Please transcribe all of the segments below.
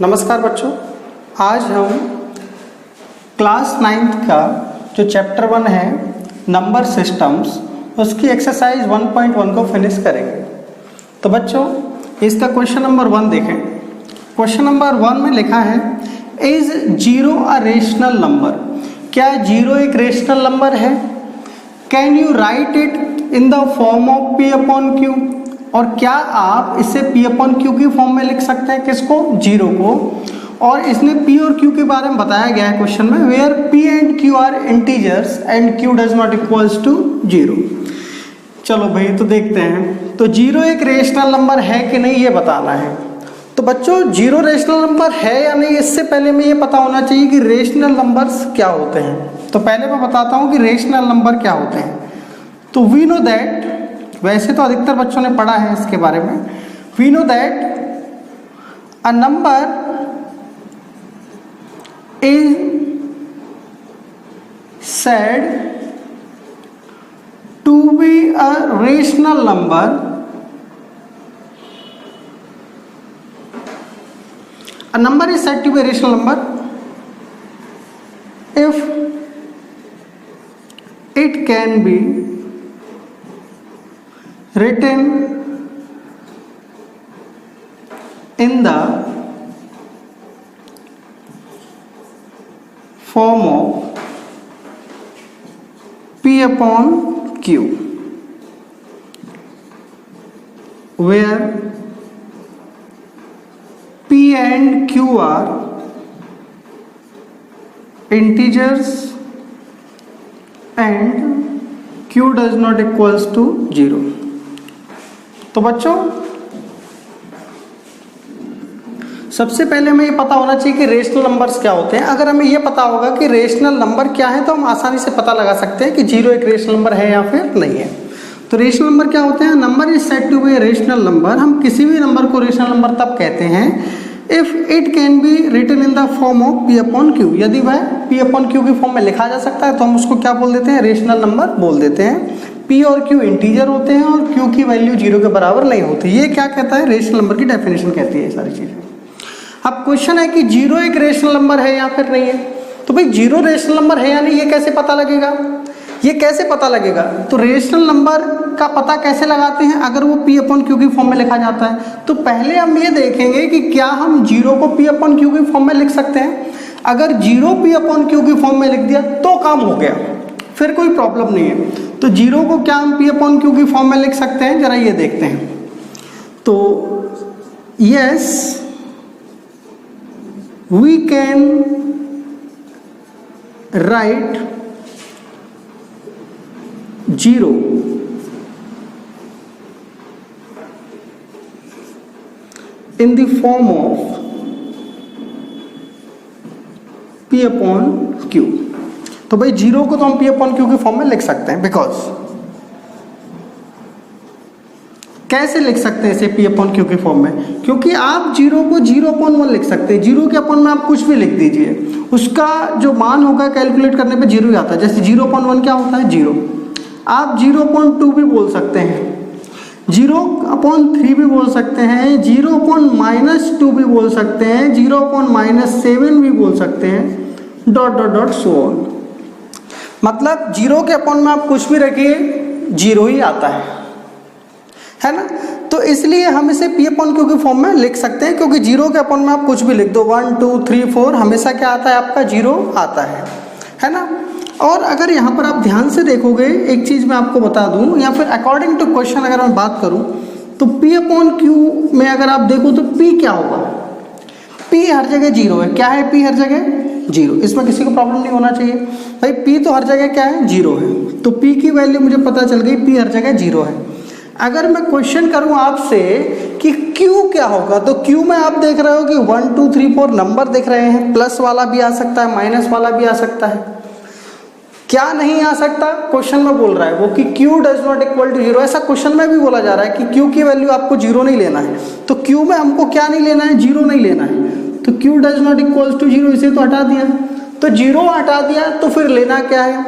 नमस्कार बच्चों, आज हम क्लास 9th का जो चैप्टर 1 है नंबर सिस्टम्स, उसकी एक्सरसाइज 1.1 को फिनिश करेंगे। तो बच्चों इसका क्वेश्चन नंबर 1 देखें। क्वेश्चन नंबर 1 में लिखा है इज 0 अ रेशनल नंबर। क्या 0 एक रेशनल नंबर है? Can you right it in the form of P upon Q? और क्या आप इसे P अपॉन Q की फॉर्म में लिख सकते हैं? किसको? 0 को। और इसने P और Q के बारे में बताया गया है क्वेश्चन में, where P and Q are integers and Q does not equals to 0। चलो भाई, तो देखते हैं। तो 0 एक रेशनल नंबर है कि नहीं, ये बताना है। तो बच्चों 0 रेशनल नंबर है या नहीं, इससे पहले में ये पता होना चाहिए कि रेशनल नंबर्स क्या होते हैं। तो पहले मैं बताता हूँ कि रेशनल नंबर क्या होते हैं। तो वी नो दैट, वैसे तो अधिकतर बच्चों ने पढ़ा है इसके बारे में। We know that a number is said to be a rational number a number is said to be a rational number if it can be written in the form of P upon Q, where P and Q are integers and Q does not equals to 0। तो बच्चों सबसे पहले हमें ये पता होना चाहिए कि रेशनल नंबर्स क्या होते हैं। अगर हमें ये पता होगा कि रेशनल नंबर क्या है तो हम आसानी से पता लगा सकते हैं कि 0 एक रेशनल नंबर है या फिर नहीं है। तो रेशनल नंबर क्या होते हैं? Number is said to be rational number. हम किसी भी नंबर को रेशनल नंबर तब कहते हैं if it can be written in the form of P upon Q। यदि वह P अपॉन Q की फॉर्म में लिखा जा सकता है तो हम उसको क्या बोल देते हैं? रेशनल नंबर बोल देते हैं। P और Q इंटीजर होते हैं और Q की वैल्यू 0 के बराबर नहीं होती। ये क्या कहता है? रेशनल नंबर की डेफिनेशन कहती है ये सारी चीजें। अब क्वेश्चन है कि 0 एक रेशनल नंबर है या फिर नहीं है। तो भाई 0 रेशनल नंबर है या नहीं, ये कैसे पता लगेगा? ये कैसे पता लगेगा? तो रेशनल नंबर का पता कैसे लगाते हैं अगर वो P अपॉन Q की फॉर्म में लिखा जाता है? तो पहले हम ये देखेंगे कि क्या हम 0 को P अपॉन Q की फॉर्म में लिख सकते हैं। अगर 0 P अपॉन Q की फॉर्म में लिख दिया तो काम हो गया, फिर कोई प्रॉब्लम नहीं है। तो 0 को क्या हम P अपॉन Q की फॉर्म में लिख सकते हैं? जरा ये देखते हैं। तो yes, we can write 0 in the form of P upon Q। तो भाई 0 को तो हम P upon Q की फॉर्म में लिख सकते हैं। बिकॉज कैसे लिख सकते हैं इसे P अपॉन Q की फॉर्म में? क्योंकि आप 0 को 0 अपॉन 1 लिख सकते हैं। 0 के अपॉन में आप कुछ भी लिख दीजिए, उसका जो मान होगा कैलकुलेट करने पे 0 ही आता है। जैसे 0 अपॉन 1 क्या होता है? 0। आप 0 अपॉन 2 भी बोल सकते हैं, 0 अपॉन 3 भी बोल सकते हैं, 0 अपॉन -2 भी बोल सकते हैं, 0 अपॉन -7 भी बोल सकते हैं, dot dot dot so on. मतलब 0 के अपॉन में आप कुछ भी रखिए 0 ही आता है ना। तो इसलिए हम इसे P अपॉन Q की फॉर्म में लिख सकते हैं, क्योंकि 0 के अपॉन में आप कुछ भी लिख दो, 1 2 3 4 हमेशा क्या आता है? आपका 0 आता है ना। और अगर यहाँ पर आप ध्यान से देखोगे, एक चीज़ मैं आपको बता दूँ, या फिर अकॉर्डिंग टू क्वेश्चन अगर मैं बात करूँ तो P अपॉन Q में अगर आप देखो तो P क्या होगा? P हर जगह 0 है। क्या है P हर जगह? 0। इसमें किसी को प्रॉब्लम नहीं होना चाहिए भाई। P तो हर जगह क्या है? 0 है। तो P की वैल्यू मुझे पता चल गई, P हर जगह 0 है। अगर मैं क्वेश्चन करूं आपसे कि Q क्या होगा, तो Q में आप देख रहे हो कि 1 2 3 4 नंबर दिख रहे हैं। प्लस वाला भी आ सकता है, माइनस वाला भी आ सकता है। क्या नहीं आ सकता? क्वेश्चन में बोल रहा है वो कि Q does not equal to 0। ऐसा क्वेश्चन में भी बोला जा रहा है कि Q की वैल्यू आपको 0 नहीं लेना है। तो Q में हमको क्या नहीं लेना है? 0 नहीं लेना है। तो Q does not equal to 0, इसे तो हटा दिया। तो 0 हटा दिया तो फिर लेना क्या है?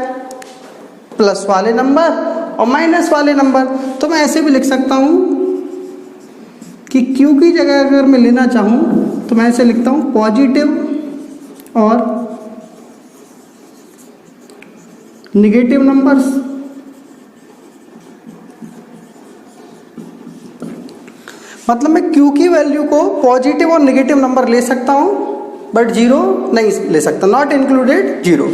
प्लस वाले नंबर और माइनस वाले नंबर। तो मैं ऐसे भी लिख सकता हूं कि Q की जगह अगर मैं लेना चाहूं तो मैं इसे लिखता हूँ पॉजिटिव और निगेटिव नंबर्स। मतलब मैं Q की वैल्यू को पॉजिटिव और निगेटिव नंबर ले सकता हूँ बट जीरो नहीं ले सकता, नॉट इंक्लूडेड जीरो।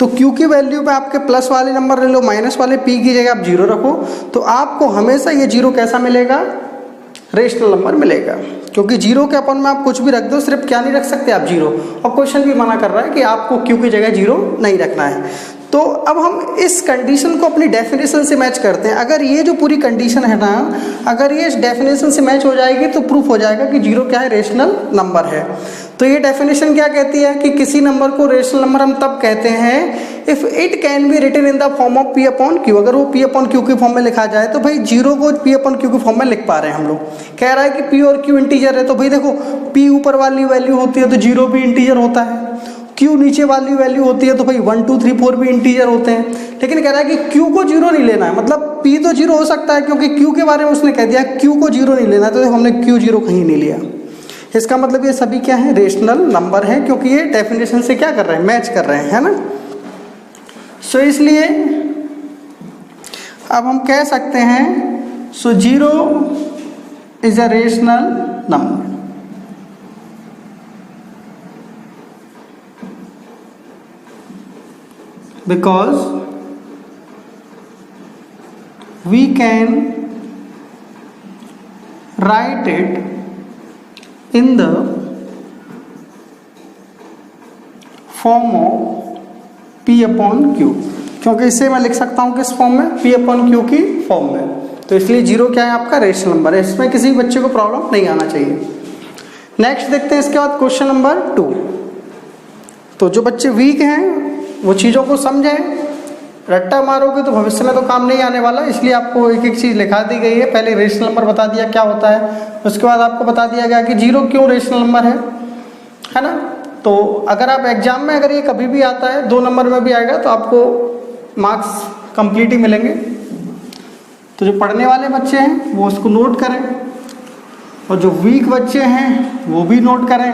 तो Q की वैल्यू पे आपके प्लस वाले नंबर ले लो, माइनस वाले P की जगह आप जीरो रखो, तो आपको हमेशा ये जीरो कैसा मिलेगा, रेशनल नंबर मिलेगा। क्योंकि जीरो के अपन में आप कुछ भी रख दो, सिर्फ क्या नहीं रख सकते आप, जीरो। और क्वेश्चन भी मना कर रहा है कि आपको Q की जगह जीरो नहीं रखना है। तो अब हम इस कंडीशन को अपनी डेफिनेशन से मैच करते हैं। अगर ये जो पूरी कंडीशन है ना, अगर ये इस डेफिनेशन से मैच हो जाएगी तो प्रूफ हो जाएगा कि जीरो क्या है, रेशनल नंबर है। तो ये डेफिनेशन क्या कहती है कि किसी नंबर को रेशनल नंबर हम तब कहते हैं if it can be written in the form of P upon Q। अगर वो P अपॉन Q की फॉर्म में लिखा जाए तो भाई जीरो को P अपॉन Q की फॉर्म में लिख पा रहे हैं हम लोग। कह रहा है कि P और Q इंटीजर है, तो भाई देखो P ऊपर वाली वैल्यू होती है तो जीरो भी इंटीजर होता है, Q नीचे वाली वैल्यू होती है तो भाई 1 2 3 4 भी इंटीजर होते हैं। लेकिन कह रहा है कि Q को जीरो नहीं लेना है, मतलब P तो जीरो हो सकता है क्योंकि Q के बारे में उसने कह दिया Q को जीरो नहीं लेना है, तो हमने Q जीरो कहीं नहीं लिया। इसका मतलब ये सभी क्या है, रेशनल नंबर है, क्योंकि ये डेफिनेशन से क्या कर रहे हैं, मैच कर रहे हैं, है ना। सो इसलिए अब हम कह सकते हैं so zero is a rational number. Because we can write it in the form of P upon Q, क्योंकि इसे मैं लिख सकता हूँ किस फॉर्म में, P upon Q की फॉर्म में। तो इसलिए जीरो क्या है, आपका रेशनल नंबर है। इसमें किसी बच्चे को प्रॉब्लम नहीं आना चाहिए। नेक्स्ट देखते हैं इसके बाद क्वेश्चन नंबर 2। तो जो बच्चे वीक हैं वो चीज़ों को समझें, रट्टा मारोगे तो भविष्य में तो काम नहीं आने वाला। इसलिए आपको एक एक चीज़ लिखा दी गई है। पहले रेशनल नंबर बता दिया क्या होता है, उसके बाद आपको बता दिया गया कि जीरो क्यों रेशनल नंबर है ना। तो अगर आप एग्जाम में अगर ये कभी भी आता है, 2 नंबर में भी आएगा, तो आपको मार्क्स कंप्लीट ही मिलेंगे। तो जो पढ़ने वाले बच्चे हैं वो उसको नोट करें, और जो वीक बच्चे हैं वो भी नोट करें।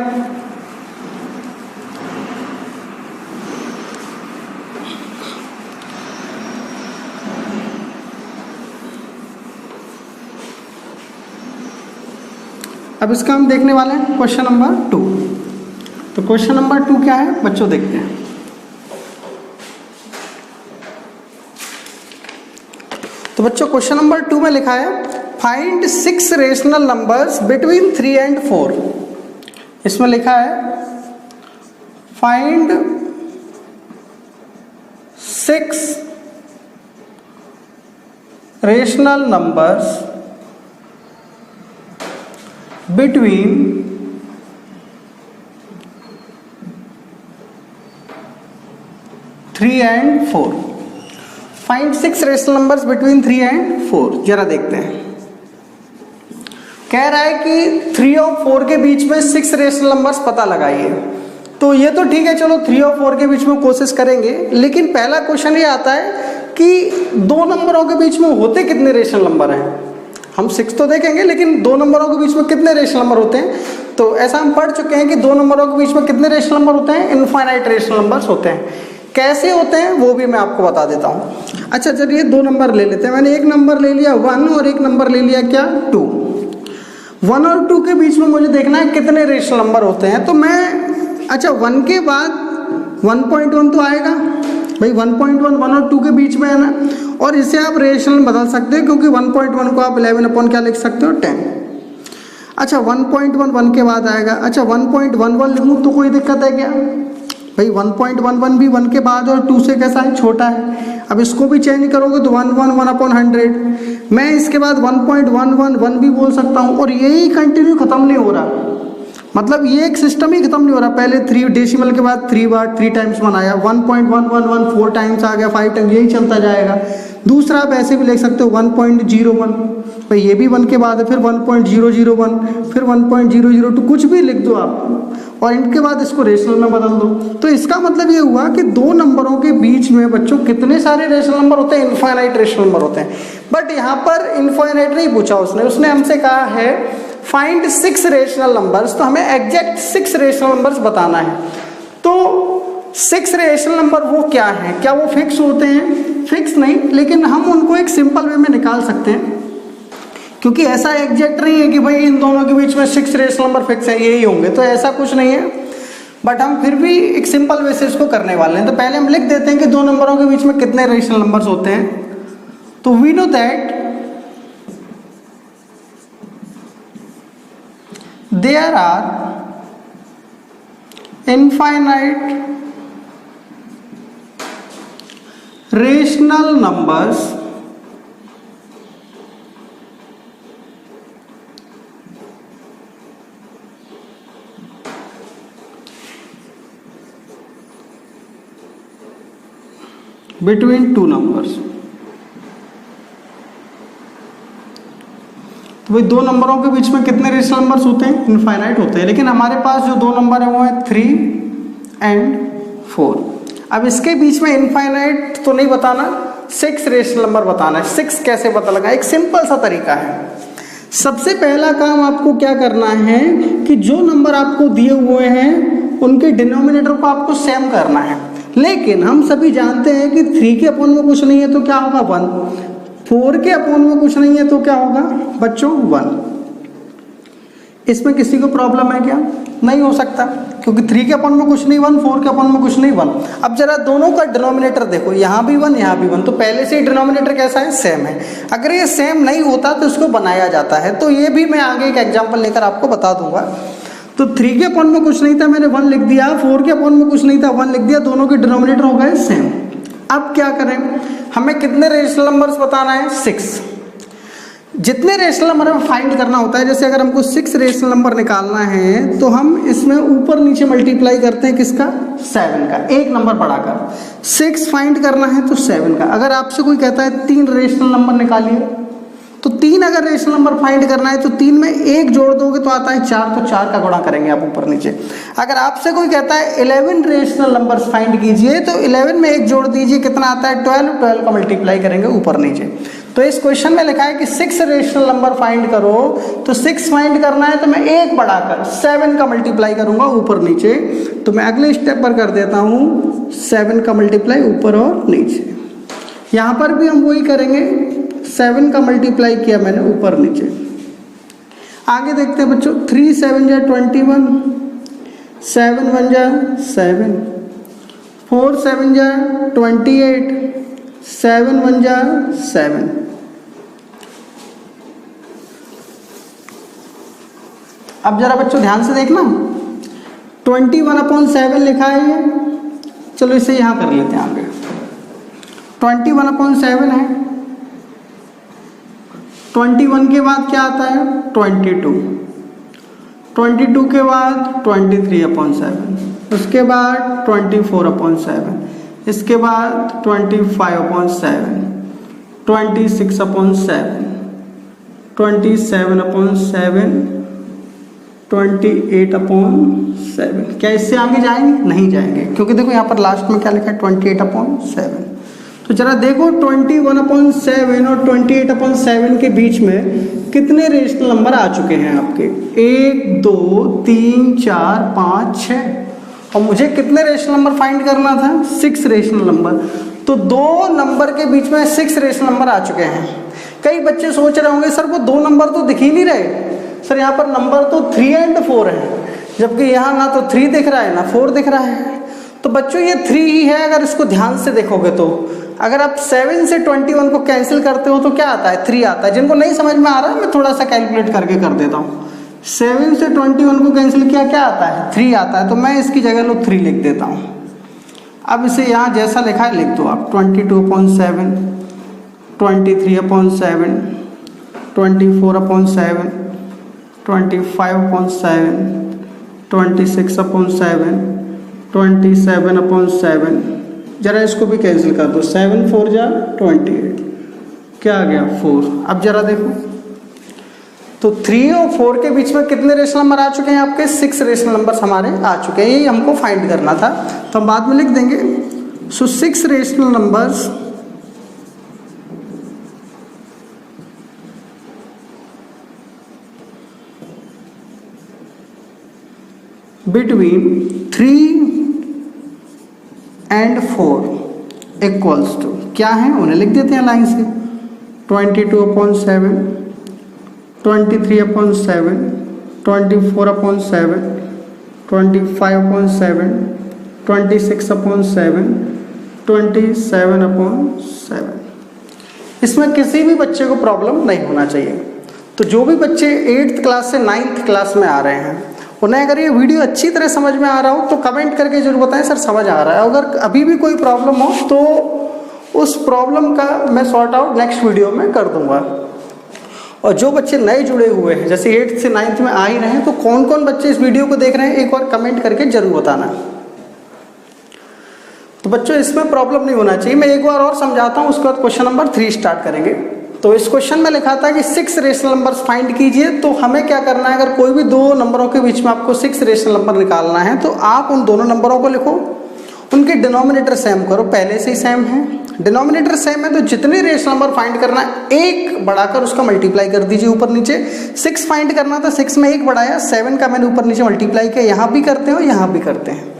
अब इसका हम देखने वाले हैं क्वेश्चन नंबर 2। तो क्वेश्चन नंबर 2 क्या है बच्चों, देखते हैं। तो बच्चों क्वेश्चन नंबर 2 में लिखा है find 6 rational numbers between 3 and 4। इसमें लिखा है find 6 rational numbers between 3 and 4। Find 6 rational numbers between 3 and 4। जरा देखते हैं। कह रहा है कि 3 और 4 के बीच में 6 रेशनल नंबर्स पता लगाइए। तो ये तो ठीक है, चलो 3 और 4 के बीच में कोशिश करेंगे, लेकिन पहला क्वेश्चन ये आता है कि 2 नंबरों के बीच में होते कितने रेशनल नंबर हैं। हम 6 तो देखेंगे, लेकिन 2 नंबरों के बीच में कितने रेशनल नंबर होते हैं। तो ऐसा हम पढ़ चुके हैं कि 2 नंबरों के बीच में कितने रेशनल नंबर होते हैं, इनफाइनाइट रेशनल नंबर्स होते हैं। कैसे होते हैं वो भी मैं आपको बता देता हूँ। अच्छा चलिए 2 नंबर ले लेते हैं। मैंने एक नंबर ले लिया 1 और एक नंबर ले लिया क्या 2। 1 और 2 के बीच में मुझे देखना है कितने रेशनल नंबर होते हैं। तो मैं अच्छा 1 के बाद 1.1 तो आएगा भाई, 1.1 1 और 2 के बीच में है ना। और इसे आप रेशनल बदल सकते हो, क्योंकि 1.1 को आप 11 अपॉन क्या लिख सकते हो 10। अच्छा 1.1 1 के बाद आएगा। अच्छा 1.11 लिखूँ तो कोई दिक्कत है क्या भाई, 1.11 भी 1 के बाद और 2 से कैसा है, छोटा है। अब इसको भी चेंज करोगे तो 1 1 1 अपॉन 100। मैं इसके बाद 1.111 भी बोल सकता हूँ, और यही कंटिन्यू खत्म नहीं हो रहा। मतलब ये एक सिस्टम ही खत्म नहीं हो रहा। पहले 3 डेसिमल के बाद 3 बार 3 टाइम्स बनाया, 1.111 4 टाइम्स आ गया, 5 टाइम्स, यही चलता जाएगा। दूसरा आप ऐसे भी लिख सकते हो 1.01 भाई, ये भी 1 के बाद है, फिर 1.001, फिर 1.002, कुछ भी लिख दो आप, और इनके बाद इसको रेशनल में बदल दो। तो इसका मतलब ये हुआ कि 2 नंबरों के बीच में बच्चों कितने सारे रेशनल नंबर होते हैं, इनफाइनाइट रेशनल नंबर होते हैं। बट यहाँ पर इनफाइनाइट नहीं पूछा उसने हमसे कहा है फाइंड 6 रेशनल नंबर्स, तो हमें एग्जैक्ट 6 रेशनल नंबर्स बताना है। तो 6 रेशनल नंबर वो क्या है, क्या वो फिक्स होते हैं? फिक्स नहीं, लेकिन हम उनको एक सिंपल वे में निकाल सकते हैं, क्योंकि ऐसा एग्जैक्ट नहीं है कि भाई इन दोनों के बीच में 6 रेशनल नंबर फिक्स है, यही होंगे, तो ऐसा कुछ नहीं है। बट हम फिर भी एक सिंपल वे से इसको करने वाले हैं। तो पहले हम लिख देते हैं कि दो नंबरों के बीच में कितने रेशनल नंबर्स होते हैं। तो we know that there are infinite rational numbers between two numbers. तो भाई दो नंबरों के बीच में कितने रेशनल नंबर्स होते हैं? इनफाइनाइट होते हैं। लेकिन हमारे पास जो दो नंबर है वो है 3 एंड 4। अब इसके बीच में इनफाइनाइट तो नहीं बताना, 6 रेशनल नंबर बताना है। 6 कैसे पता लगा? एक सिंपल सा तरीका है। सबसे पहला काम आपको क्या करना है कि जो नंबर आपको दिए हुए हैं उनके डिनोमिनेटर को आपको सेम करना है। लेकिन हम सभी जानते हैं कि 3 के अपॉन में कुछ नहीं है तो क्या होगा? 1। 4 के अपॉन में कुछ नहीं है तो क्या होगा बच्चों? 1। इसमें किसी को प्रॉब्लम है क्या? नहीं हो सकता, क्योंकि 3 के अपॉन में कुछ नहीं 1, 4 के अपॉन में कुछ नहीं 1। अब जरा दोनों का डिनोमिनेटर देखो, यहाँ भी 1 यहाँ भी 1, तो पहले से ही डिनोमिनेटर कैसा है? सेम है। अगर ये सेम नहीं होता तो इसको बनाया जाता है। तो ये भी मैं आगे एक एग्जाम्पल लेकर आपको बता दूंगा। तो 3 के अपॉन में कुछ नहीं था, मैंने 1 लिख दिया। 4 के अपॉन में कुछ नहीं था, 1 लिख दिया। दोनों के डिनोमिनेटर हो गए सेम। अब क्या करें? हमें कितने रेशनल नंबर्स बताना है? 6। जितने रेशनल नंबर हमें फाइंड करना होता है, जैसे अगर हमको 6 रेशनल नंबर निकालना है तो हम इसमें ऊपर नीचे मल्टीप्लाई करते हैं किसका? 7 का, एक नंबर बढ़ाकर। 6 फाइंड करना है तो 7 का। अगर आपसे कोई कहता है 3 रेशनल नंबर निकालिए, तो 3 अगर रेशनल नंबर फाइंड करना है तो 3 में 1 जोड़ दोगे तो आता है 4, तो 4 का गुणा करेंगे आप ऊपर नीचे। अगर आपसे कोई कहता है 11 रेशनल नंबर्स फाइंड कीजिए, तो 11 में 1 जोड़ दीजिए, कितना आता है? 12। 12 का मल्टीप्लाई करेंगे ऊपर नीचे। तो इस क्वेश्चन में लिखा है कि 6 रेशनल नंबर फाइंड करो, तो 6 फाइंड करना है तो मैं 1 बढ़ाकर 7 का मल्टीप्लाई करूंगा ऊपर नीचे। तो मैं अगले स्टेप पर कर देता हूं 7 का मल्टीप्लाई ऊपर और नीचे। यहां पर भी हम वही करेंगे, 7 का मल्टीप्लाई किया मैंने ऊपर नीचे। आगे देखते हैं बच्चों, 3 7 जा 21, 7 1 जा 7, 4 7 जा 28, 7 1 जा 7। अब जरा बच्चों ध्यान से देखना, 21/7 लिखा है ये। चलो इसे यहां कर लेते हैं आगे। 21/7 है। 21 के बाद क्या आता है? 22। 22 के बाद 23/7, उसके बाद 24/7, इसके बाद 25/7, 26/7, 27/7, 28/7। क्या इससे आगे जाएंगे? नहीं जाएंगे, क्योंकि देखो यहाँ पर लास्ट में क्या लिखा है? 28/7। तो जरा देखो 21/7 और 28/7 के बीच में कितने रेशनल नंबर आ चुके हैं आपके? 1 2 3 4 5 6। और मुझे कितने रेशनल नंबर फाइंड करना था? 6 रेशनल नंबर। तो दो नंबर के बीच में 6 रेशनल नंबर आ चुके हैं। कई बच्चे सोच रहे होंगे सर वो दो नंबर तो दिख ही नहीं रहे, सर यहाँ पर नंबर तो 3 एंड 4 है, जबकि यहाँ ना तो 3 दिख रहा है ना 4 दिख रहा है। तो बच्चों ये 3 ही है अगर इसको ध्यान से देखोगे तो। अगर आप 7 से 21 को कैंसिल करते हो तो क्या आता है? 3 आता है। जिनको नहीं समझ में आ रहा है मैं थोड़ा सा कैलकुलेट करके कर देता हूँ। 7 से 21 को कैंसिल किया, क्या आता है? 3 आता है। तो मैं इसकी जगह लो 3 लिख देता हूँ। अब इसे यहाँ जैसा लिखा है लिख दो आप। 22/7, 23/7, 24/7, 25/7, 26/7, 27/7। जरा इसको भी कैंसिल कर दो। 7 4 जा 28, क्या आ गया? 4। अब जरा देखो तो 3 और 4 के बीच में कितने रेशनल नंबर आ चुके हैं आपके? 6 रेशनल नंबर्स हमारे आ चुके हैं। यही हमको फाइंड करना था, तो हम बाद में लिख देंगे। So 6 rational numbers between 3 and 4 equals to क्या है, उन्हें लिख देते हैं लाइन से। 22/7, 23/7, 24/7, 25/7, 26/7, 27/7। इसमें किसी भी बच्चे को प्रॉब्लम नहीं होना चाहिए। तो जो भी बच्चे 8th क्लास से 9th क्लास में आ रहे हैं, उन्हें अगर ये वीडियो अच्छी तरह समझ में आ रहा हो तो कमेंट करके जरूर बताएं सर समझ आ रहा है। अगर अभी भी कोई प्रॉब्लम हो तो उस प्रॉब्लम का मैं सॉर्ट आउट नेक्स्ट वीडियो में कर दूंगा। और जो बच्चे नए जुड़े हुए हैं, जैसे 8th से 9th में आ ही रहे हैं, तो कौन कौन बच्चे इस वीडियो को देख रहे हैं एक बार कमेंट करके जरूर बताना। तो बच्चों इसमें प्रॉब्लम नहीं होना चाहिए। मैं एक बार और समझाता हूँ, उसके बाद क्वेश्चन नंबर 3 स्टार्ट करेंगे। तो इस क्वेश्चन में लिखा था कि 6 रेशनल नंबर्स फाइंड कीजिए। तो हमें क्या करना है, अगर कोई भी दो नंबरों के बीच में आपको 6 रेशनल नंबर निकालना है तो आप उन दोनों नंबरों को लिखो, उनके डिनोमिनेटर सेम करो। पहले से ही सेम है, डिनोमिनेटर सेम है, तो जितने रेशनल नंबर फाइंड करना है एक बढ़ाकर उसका मल्टीप्लाई कर दीजिए ऊपर नीचे। 6 फाइंड करना था, 6 में 1 बढ़ाया, 7 का मैंने ऊपर नीचे मल्टीप्लाई किया। यहाँ भी करते हैं, यहाँ भी करते हैं।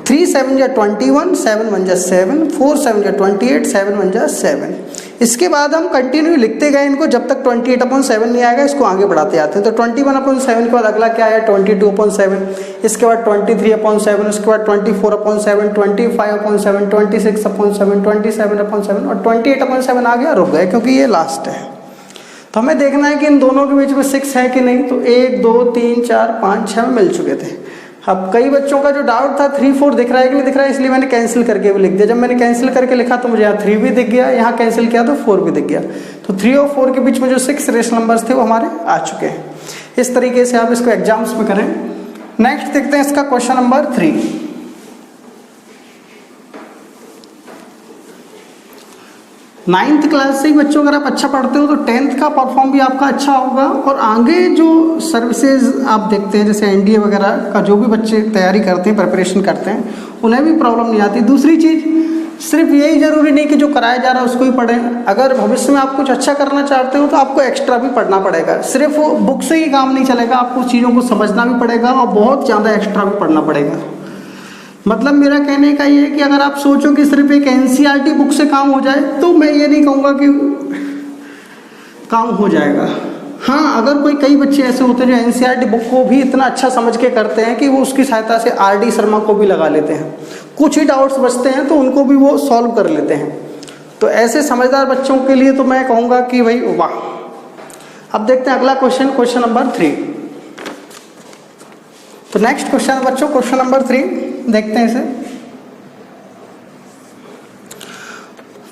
3 7 जा 21, 7 1 जा 7, 4 7 जा 28, 7 1 जा 7। इसके बाद हम कंटिन्यू लिखते गए इनको जब तक 28/7 नहीं आएगा, इसको आगे बढ़ाते आते हैं। तो 21/7 के बाद अगला क्या है, 22/7, इसके बाद 23/7, उसके बाद 24/7, 25/7, 26/7, 27/7 और 28/7 आ गया, रुक गए क्योंकि ये लास्ट है। तो हमें देखना है कि इन दोनों के बीच में 6 है कि नहीं। तो 1 2 3 4 5 6 मिल चुके थे। अब कई बच्चों का जो डाउट था 3 4 दिख रहा है कि नहीं दिख रहा है, इसलिए मैंने कैंसिल करके भी लिख दिया। जब मैंने कैंसिल करके लिखा तो मुझे यहाँ 3 भी दिख गया, यहाँ कैंसिल किया तो 4 भी दिख गया। तो 3 और 4 के बीच में जो 6 रेशनल नंबर्स थे वो हमारे आ चुके हैं। इस तरीके से आप इसको एग्जाम्स में करें। नेक्स्ट देखते हैं इसका क्वेश्चन नंबर 3। 9th क्लास से ही बच्चों अगर आप अच्छा पढ़ते हो तो 10th का परफॉर्म भी आपका अच्छा होगा। और आगे जो सर्विसेज आप देखते हैं जैसे एनडीए वगैरह का जो भी बच्चे तैयारी करते हैं, प्रिपरेशन करते हैं, उन्हें भी प्रॉब्लम नहीं आती। दूसरी चीज़, सिर्फ यही जरूरी नहीं कि जो कराया जा रहा है उसको ही पढ़ें। अगर भविष्य में आप कुछ अच्छा करना चाहते हो तो आपको एक्स्ट्रा भी पढ़ना पड़ेगा। सिर्फ बुक से ही काम नहीं चलेगा, आपको चीज़ों को समझना भी पड़ेगा और बहुत ज़्यादा एक्स्ट्रा भी पढ़ना पड़ेगा। मतलब मेरा कहने का ये है कि अगर आप सोचो कि सिर्फ एक एनसीईआरटी बुक से काम हो जाए तो मैं ये नहीं कहूँगा कि काम हो जाएगा। हाँ, अगर कई बच्चे ऐसे होते हैं जो एनसीईआरटी बुक को भी इतना अच्छा समझ के करते हैं कि वो उसकी सहायता से आरडी शर्मा को भी लगा लेते हैं, कुछ ही डाउट्स बचते हैं तो उनको भी वो सॉल्व कर लेते हैं। तो ऐसे समझदार बच्चों के लिए तो मैं कहूँगा कि भाई वाह। अब देखते हैं अगला क्वेश्चन, क्वेश्चन नंबर 3। तो नेक्स्ट क्वेश्चन बच्चों, क्वेश्चन नंबर 3 देखते हैं इसे।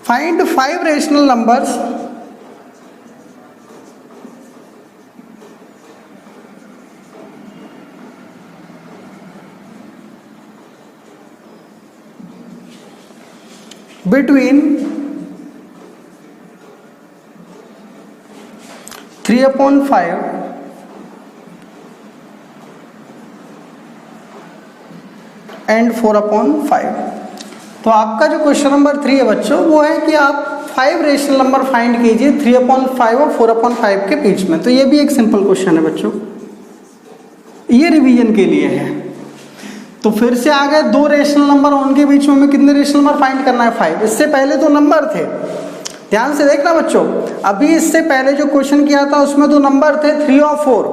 Find 5 rational numbers between 3/5 and 4/5। तो आपका जो क्वेश्चन नंबर 3 है बच्चों वो है कि आप 5 रेशनल नंबर फाइंड कीजिए 3/5 और 4/5 के बीच में। तो ये भी एक सिंपल क्वेश्चन है बच्चों, ये रिवीजन के लिए है। तो फिर से आ गए 2 रेशनल नंबर, उनके बीच में हमें कितने रेशनल नंबर फाइंड करना है, 5। इससे पहले तो नंबर थे, ध्यान से देखना बच्चों। अभी इससे पहले जो क्वेश्चन किया था उसमें 2 नंबर थे 3 और 4,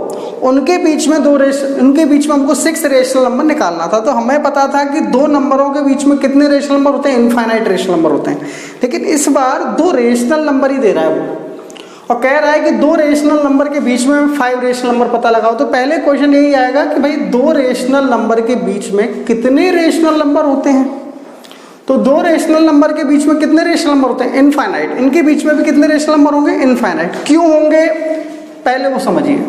उनके बीच में उनके बीच में हमको 6 रेशनल नंबर निकालना था। तो हमें पता था कि 2 नंबरों के बीच में कितने रेशनल नंबर होते हैं, इनफाइनाइट रेशनल नंबर होते हैं। लेकिन इस बार 2 रेशनल नंबर ही दे रहा है वो, और कह रहा है कि 2 रेशनल नंबर के बीच में 5 रेशनल नंबर पता लगाओ। तो पहले क्वेश्चन यही आएगा कि भाई 2 रेशनल नंबर के बीच में कितने रेशनल नंबर होते हैं। तो 2 रेशनल नंबर के बीच में कितने रेशनल नंबर होते हैं, इनफाइनाइट। इनके बीच में भी कितने रेशनल नंबर होंगे, इनफाइनाइट। क्यों होंगे पहले वो समझिए,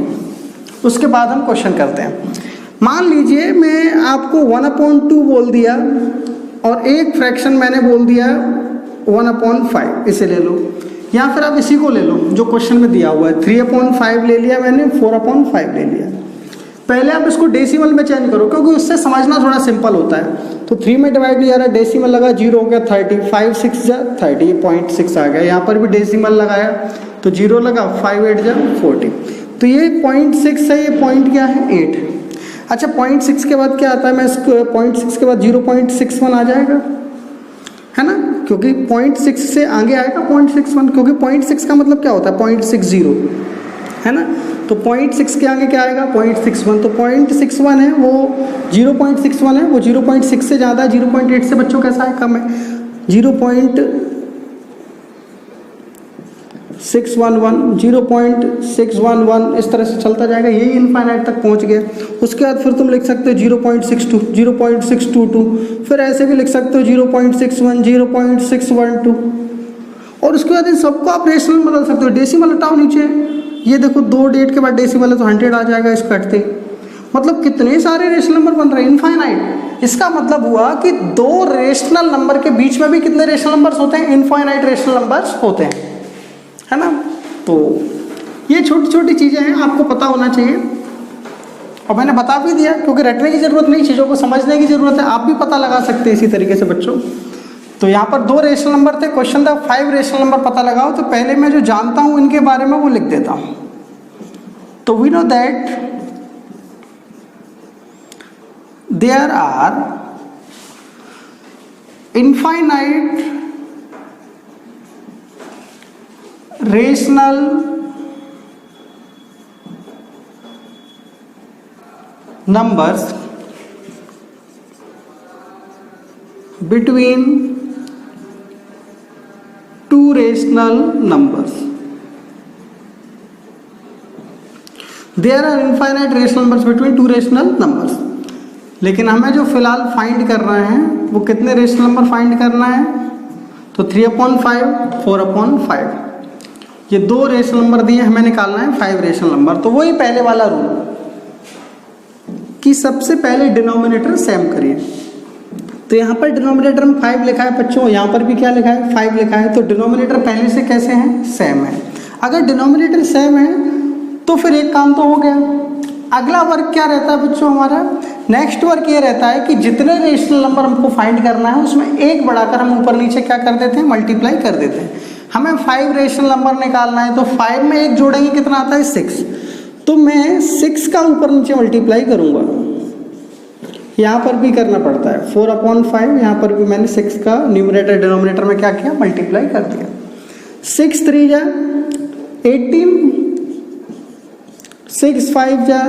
उसके बाद हम क्वेश्चन करते हैं। मान लीजिए मैं आपको 1/2 बोल दिया और एक फ्रैक्शन मैंने बोल दिया 1/5, इसे ले लो, या फिर आप इसी को ले लो जो क्वेश्चन में दिया हुआ है। 3/5 ले लिया मैंने, 4/5 ले लिया। पहले आप इसको डेसिमल में चेंज करो क्योंकि उससे समझना थोड़ा सिंपल होता है। तो 3 में डिवाइड नहीं आ रहा, डेसिमल लगा, 0 हो गया 30, 5 6 जा 30, 0.6 आ गया। यहाँ पर भी डेसिमल लगाया तो 0 लगा, 5 8 जा 40। तो ये 0.6 है, ये पॉइंट क्या है 8। अच्छा 0.6 के बाद क्या आता है, मैं इसको 0.6 के बाद 0.61 आ जाएगा, है ना, क्योंकि 0.6 से आगे आएगा 0.61, क्योंकि 0.6 का मतलब क्या होता है 0.60, है ना, तो 0.6 के आगे क्या आएगा 0.61, तो 0.61 है वो 0.61 है, वो 0.6 से ज़्यादा है, 0.8 से बच्चों कैसा है, कम है, 0.611 इस तरह से चलता जाएगा, यही इनफाइनाइट तक पहुंच गया। उसके बाद फिर तुम लिख सकते हो 0.62, 0.622, फिर ऐसे भी लिख सकते हो 0.61, 0.612, और उसके बाद इन सबको आप रेशनल बदल सकते हो। डेसिमल हटाओ नीचे, ये देखो 2 डेट के बाद डेसिमल है तो 100 आ जाएगा इस कटते, मतलब कितने सारे रेशनल नंबर बन रहे हैं, इनफाइनाइट। इसका मतलब हुआ कि 2 रेशनल नंबर के बीच में भी कितने रेशनल नंबर्स होते हैं, इनफाइनाइट रेशनल नंबर्स होते हैं, है ना। तो ये छोटी छोटी चीज़ें हैं, आपको पता होना चाहिए, और मैंने बता भी दिया, क्योंकि रटने की ज़रूरत नहीं, चीज़ों को समझने की ज़रूरत है, आप भी पता लगा सकते हैं इसी तरीके से बच्चों। तो यहाँ पर 2 रेशनल नंबर थे, क्वेश्चन था 5 रेशनल नंबर पता लगाओ, तो पहले मैं जो जानता हूँ इनके बारे में वो लिख देता हूँ। तो we know that there are infinite rational numbers between 2 rational numbers. There are infinite rational numbers between 2 rational numbers. लेकिन हमें जो फिलहाल फाइंड करना है वो कितने रेशनल नंबर फाइंड करना है, तो 3/5, 4/5, ये 2 रेशनल नंबर दिए, हमें निकालना है 5 रेशनल नंबर। तो वही पहले वाला रूल कि सबसे पहले डिनोमिनेटर सेम करिए। तो यहाँ पर डिनोमिनेटर में 5 लिखा है बच्चों, यहाँ पर भी क्या लिखा है 5 लिखा है, तो डिनोमिनेटर पहले से कैसे हैं, सेम है। अगर डिनोमिनेटर सेम है तो फिर एक काम तो हो गया। अगला वर्क क्या रहता है बच्चों हमारा, नेक्स्ट वर्क ये रहता है कि जितने रेशनल नंबर हमको फाइंड करना है उसमें एक बढ़ाकर हम ऊपर नीचे क्या कर देते हैं, मल्टीप्लाई कर देते हैं। हमें 5 रेशनल नंबर निकालना है, तो 5 में 1 जोड़ेंगे कितना आता है 6, तो मैं 6 का ऊपर नीचे मल्टीप्लाई करूंगा, यहाँ पर भी करना पड़ता है 4/5, यहाँ पर भी मैंने 6 का न्यूमरेटर डिनोमिनेटर में क्या किया, मल्टीप्लाई कर दिया। 6 3 जा 18, 6 5 जा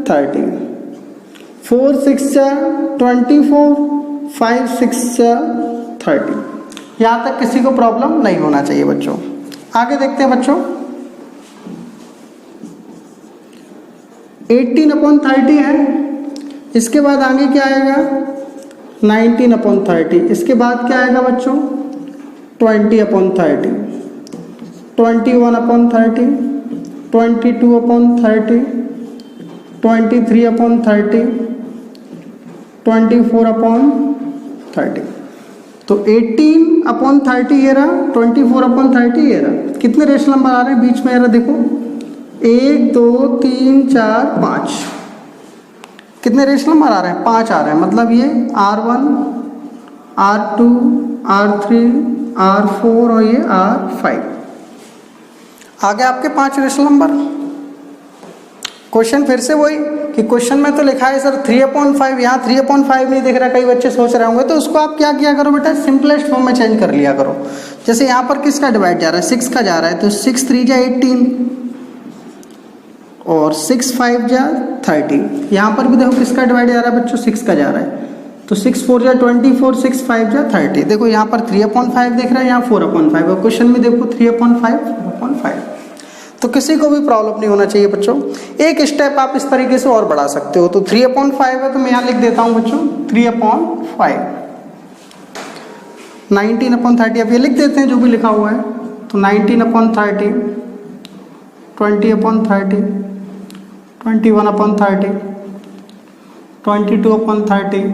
30, 4 6 जा 24, 5 6 जा 30। यहाँ तक किसी को प्रॉब्लम नहीं होना चाहिए बच्चों। आगे देखते हैं बच्चों, 18/30 है, इसके बाद आगे क्या आएगा 19/30, इसके बाद क्या आएगा बच्चों 20/30, 21/30, 22/30, 23/30, 24/30। तो 18/30 ये रहा, 24/30 ये रहा। कितने रेशनल नंबर आ रहे हैं बीच में, ये रहा देखो 1 2 3 4 5, कितने रेशनल नंबर आ रहे हैं, 5 आ रहे हैं, मतलब ये R1 R2 R3 R4 और ये R5 आ गए आपके 5 रेशनल नंबर। क्वेश्चन फिर से वही कि क्वेश्चन में तो लिखा है सर 3/5, यहाँ 3/5 नहीं दिख रहा, कई बच्चे सोच रहे होंगे, तो उसको आप क्या किया करो बेटा, सिंपलेस्ट फॉर्म में चेंज कर लिया करो। जैसे यहाँ पर किसका डिवाइड जा रहा है, 6 का जा रहा है, तो 6 3 जा 18 और 6 5 जा 30। यहाँ पर भी देखो किसका डिवाइड जा रहा है बच्चों, 6 का जा रहा है, तो 6 4 जा 24, 6 5 जा 30। देखो यहाँ पर 3/5 दिख रहा है, यहाँ 4/5, और क्वेश्चन में देखो 3/5 4/5। तो किसी को भी प्रॉब्लम नहीं होना चाहिए बच्चों। एक स्टेप आप इस तरीके से और बढ़ा सकते हो, तो 3/5 है तो मैं यहाँ लिख देता हूँ बच्चों 3/5, 19/30 अब ये लिख देते हैं जो भी लिखा हुआ है, तो 19/30, 20/30, 21/30, 22/30,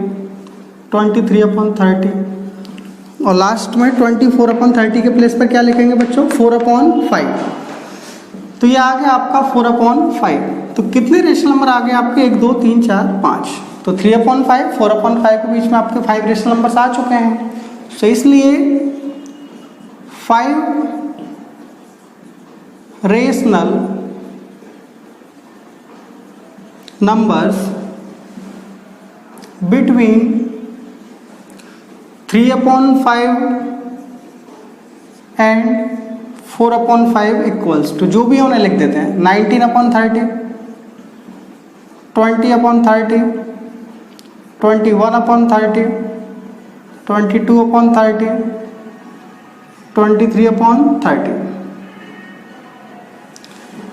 23/30 और लास्ट में 24/30 के प्लेस पर क्या लिखेंगे बच्चों 4/5। तो ये आ गया आपका 4/5। तो कितने रेशनल नंबर आ गए आपके, 1 2 3 4 5। तो 3/5 4/5 के बीच में आपके 5 रेशनल नंबर्स आ चुके हैं। तो इसलिए 5 rational numbers between 3/5 and 4/5 equals to, जो भी है उन्हें लिख देते हैं, 19/30, 20/30, 21/30, 22/30, 23/30।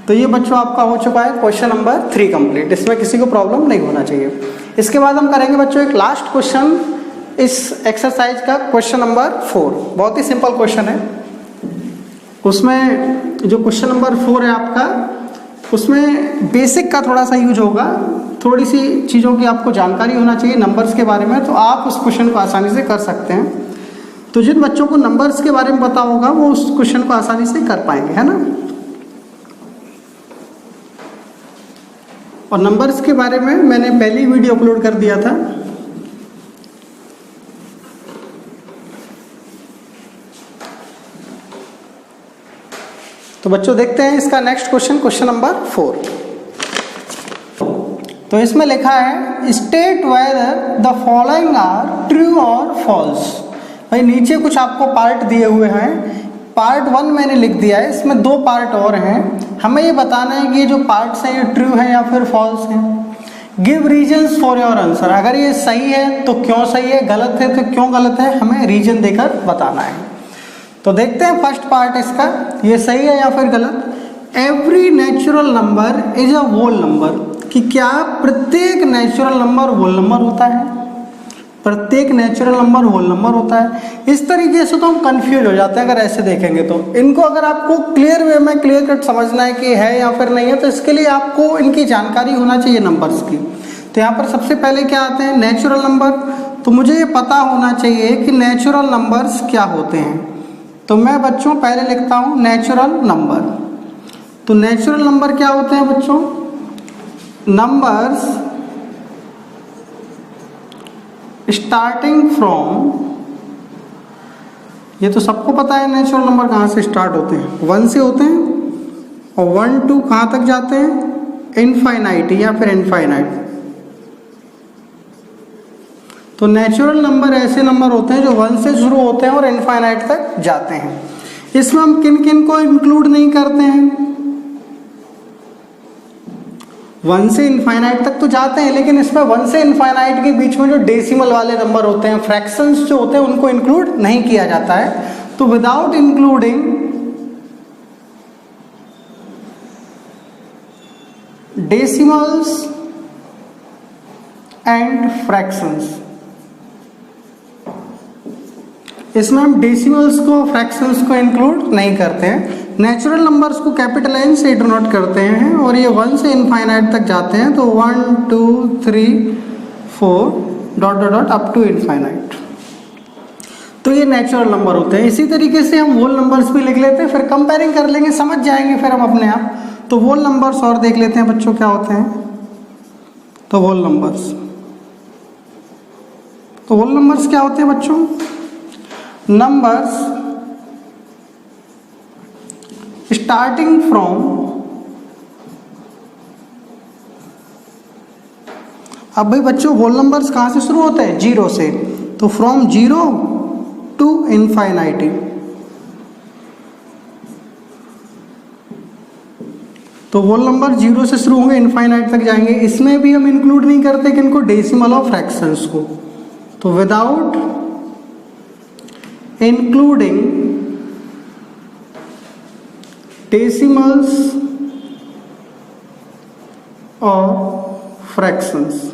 तो ये बच्चों आपका हो चुका है क्वेश्चन नंबर 3 कंप्लीट। इसमें किसी को प्रॉब्लम नहीं होना चाहिए। इसके बाद हम करेंगे बच्चों एक लास्ट क्वेश्चन इस एक्सरसाइज का, क्वेश्चन नंबर 4। बहुत ही सिंपल क्वेश्चन है। उसमें जो क्वेश्चन नंबर 4 है आपका, उसमें बेसिक का थोड़ा सा यूज होगा, थोड़ी सी चीज़ों की आपको जानकारी होना चाहिए नंबर्स के बारे में, तो आप उस क्वेश्चन को आसानी से कर सकते हैं। तो जिन बच्चों को नंबर्स के बारे में पता होगा वो उस क्वेश्चन को आसानी से कर पाएंगे, है ना। और नंबर्स के बारे में मैंने पहली वीडियो अपलोड कर दिया था, तो बच्चों देखते हैं इसका नेक्स्ट क्वेश्चन, क्वेश्चन नंबर 4। तो इसमें लिखा है state whether the following are true और फॉल्स। भाई नीचे कुछ आपको पार्ट दिए हुए हैं, पार्ट 1 मैंने लिख दिया है, इसमें 2 पार्ट और हैं। हमें ये बताना है कि ये जो पार्ट्स हैं ये ट्रू है या फिर फॉल्स है। Give reasons for your answer, अगर ये सही है तो क्यों सही है, गलत है तो क्यों गलत है, हमें रीजन देकर बताना है। तो देखते हैं फर्स्ट पार्ट इसका, ये सही है या फिर गलत। Every natural number is a whole number, कि क्या प्रत्येक नेचुरल नंबर होल नंबर होता है, प्रत्येक नेचुरल नंबर होल नंबर होता है। इस तरीके से तो हम कंफ्यूज हो जाते हैं अगर ऐसे देखेंगे तो। इनको अगर आपको क्लियर वे में क्लियर कट समझना है कि है या फिर नहीं है, तो इसके लिए आपको इनकी जानकारी होना चाहिए नंबर्स की। तो यहाँ पर सबसे पहले क्या आते हैं, नेचुरल नंबर। तो मुझे ये पता होना चाहिए कि नेचुरल नंबर्स क्या होते हैं। तो मैं बच्चों पहले लिखता हूँ नेचुरल नंबर। तो नेचुरल नंबर क्या होते हैं बच्चों, नंबर्स स्टार्टिंग फ्रॉम, ये तो सबको पता है नेचुरल नंबर कहाँ से स्टार्ट होते हैं, 1 से होते हैं, और 1 2 कहाँ तक जाते हैं, इनफाइनाइट या फिर इनफाइनाइट। तो नेचुरल नंबर ऐसे नंबर होते हैं जो 1 से शुरू होते हैं और इनफाइनाइट तक जाते हैं। इसमें हम किन किन को इंक्लूड नहीं करते हैं, 1 से इनफाइनाइट तक तो जाते हैं, लेकिन इसमें 1 से इनफाइनाइट के बीच में जो डेसिमल वाले नंबर होते हैं, फ्रैक्शंस जो होते हैं, उनको इंक्लूड नहीं किया जाता है। तो without including decimals and fractions, इसमें हम डेसिमल्स को फ्रैक्शंस को इंक्लूड नहीं करते हैं। नेचुरल नंबर्स को कैपिटल N से डिनोट करते हैं और ये 1 से इनफाइनाइट तक जाते हैं, तो 1 2 3 4 dot dot dot up to infinite. तो ये नेचुरल नंबर होते हैं। इसी तरीके से हम होल नंबर्स भी लिख लेते हैं, फिर कंपेयरिंग कर लेंगे, समझ जाएंगे फिर हम अपने आप। तो होल नंबर्स और देख लेते हैं बच्चों क्या होते हैं। तो होल नंबर्स, तो होल नंबर्स क्या होते हैं बच्चों, नंबर्स स्टार्टिंग फ्रॉम, अब भाई बच्चों होल नंबर्स कहाँ से शुरू होते हैं, 0 से। तो फ्रॉम 0 टू इनफाइनाइटी। तो होल नंबर 0 से शुरू होंगे, इनफाइनाइट तक जाएंगे। इसमें भी हम इंक्लूड नहीं करते किनको, डेसिमल और फ्रैक्शंस को। तो विदाउट इंक्लूडिंग डेसिमल्स और फ्रैक्शंस,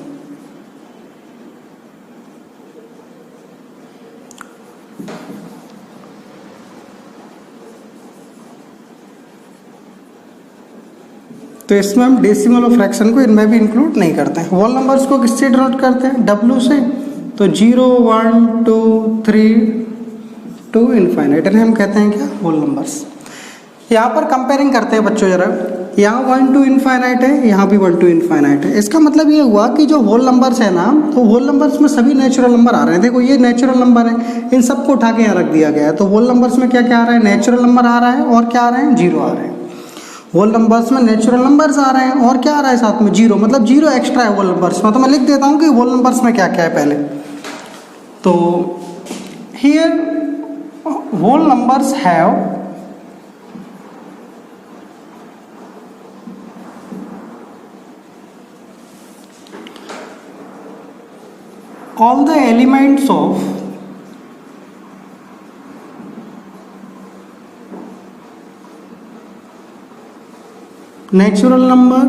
तो इसमें हम डेसिमल और फ्रैक्शन को इनमें भी इंक्लूड नहीं करते हैं। होल नंबर्स को किससे डिनोट करते हैं, W से। तो 0 1 2 3 टू इनफाइनाइट, हम कहते हैं क्या, होल नंबर्स। यहाँ पर कंपेयरिंग करते हैं बच्चों जरा, यहाँ 1 टू इनफाइनाइट है, यहाँ भी 1 टू इनफाइनाइट है। इसका मतलब ये हुआ कि जो होल नंबर्स है ना, तो होल नंबर्स में सभी नेचुरल नंबर आ रहे हैं। देखो ये नेचुरल नंबर है, इन सबको उठा के यहाँ रख दिया गया है। तो होल नंबर्स में क्या क्या आ रहा है, नेचुरल नंबर आ रहा है, और क्या आ रहे हैं, 0 आ रहे हैं। होल नंबर्स में नेचुरल नंबर्स आ रहे हैं और क्या आ रहा है साथ में जीरो, मतलब जीरो एक्स्ट्रा है होल नंबर्स में। तो मैं लिख देता हूँ कि होल नंबर्स में क्या क्या है पहले। तो here whole numbers have all the elements of natural number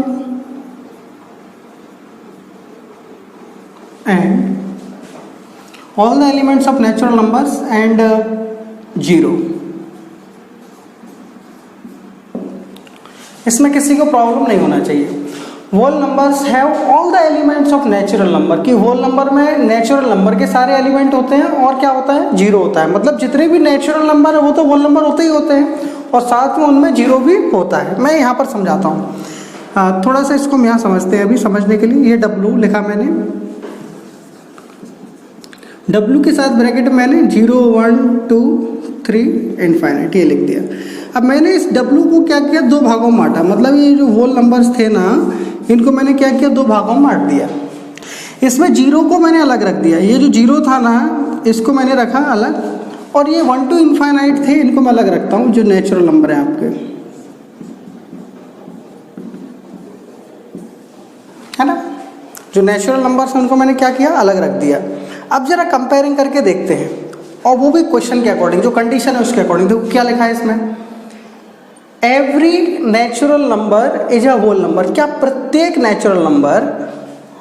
and all the elements of natural numbers and zero। इसमें किसी को प्रॉब्लम नहीं होना चाहिए। Whole numbers have all the elements of natural number, कि होल नंबर में natural number के सारे एलिमेंट होते हैं और क्या होता है, जीरो होता है। मतलब जितने भी नेचुरल नंबर है वो तो होल नंबर होते ही होते हैं और साथ में उनमें जीरो भी होता है। मैं यहाँ पर समझाता हूँ, थोड़ा सा इसको हम यहाँ समझते हैं अभी समझने के लिए। ये W लिखा मैंने, W के साथ ब्रैकेट मैंने 0 1 2 3 इनफाइनाइट ये लिख दिया। अब मैंने इस W को क्या किया, दो भागों में बांटा। मतलब ये जो होल नंबर्स थे ना, इनको मैंने क्या किया, दो भागों में बांट दिया। इसमें जीरो को मैंने अलग रख दिया। ये जो जीरो था ना, इसको मैंने रखा अलग, और ये 1 to इनफाइनाइट थे, इनको मैं अलग रखता हूँ, जो नेचुरल नंबर है आपके, है ना। जो नेचुरल नंबर्स हैं उनको मैंने क्या किया, अलग रख दिया। अब जरा कंपेयरिंग करके देखते हैं, और वो भी क्वेश्चन के अकॉर्डिंग, जो कंडीशन है उसके अकॉर्डिंग। देखो क्या लिखा है इसमें, every natural number is a whole number. क्या प्रत्येक नेचुरल नंबर